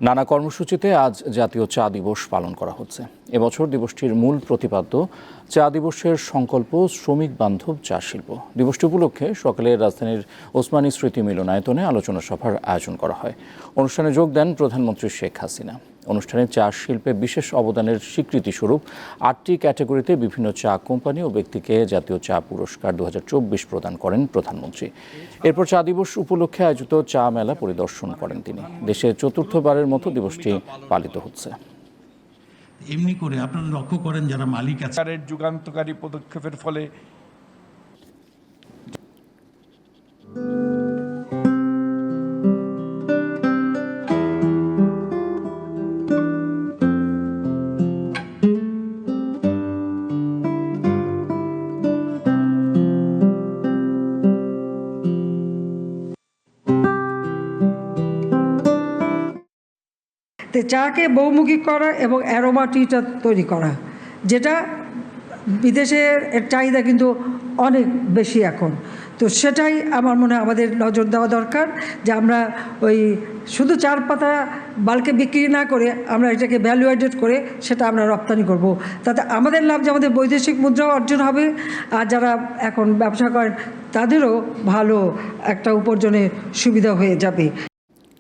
নানা কর্মসূচিতে আজ জাতীয় চা দিবস পালন করা হচ্ছে। এবছর দিবসটির মূল প্রতিপাদ্য চা দিবসের সংকল্প শ্রমিক বান্ধব চা শিল্প। দিবসটি উপলক্ষে সকালে রাজধানীর ওসমানী স্মৃতি মিলনায়তনে আলোচনা সভার আয়োজন করা হয়। অনুষ্ঠানে যোগ দেন প্রধানমন্ত্রী শেখ হাসিনা। অনুষ্ঠানে চা শিল্পে বিশেষ অবদানের স্বীকৃতিস্বরূপ 8টি ক্যাটাগরিতে বিভিন্ন চা কোম্পানি ও ব্যক্তিকে জাতীয় চা পুরস্কার 2024 প্রদান করেন প্রধানমন্ত্রী। এরপর চা দিবস উপলক্ষে আয়োজিত চা মেলা পরিদর্শন করেন তিনি। দেশে চতুর্থবারের মতো দিবসটি পালিত হচ্ছে। এমনি করে আপনারা লক্ষ্য করেন যারা মালিক আছে, যুগান্তকারী পদক্ষেপের ফলে চাকে বহুমুখী করা এবং অ্যারোমা টিটা তৈরি করা, যেটা বিদেশের চাহিদা কিন্তু অনেক বেশি এখন। তো সেটাই আমার মনে হয় আমাদের নজর দেওয়া দরকার, যে আমরা ওই শুধু চার পাতা বাল্কে বিক্রি না করে আমরা এটাকে ভ্যালু অ্যাডেড করে সেটা আমরা রপ্তানি করব। তাতে আমাদের লাভ, যে আমাদের বৈদেশিক মুদ্রাও অর্জন হবে, আর যারা এখন ব্যবসা করেন তাদেরও ভালো একটা উপার্জনের সুবিধা হয়ে যাবে।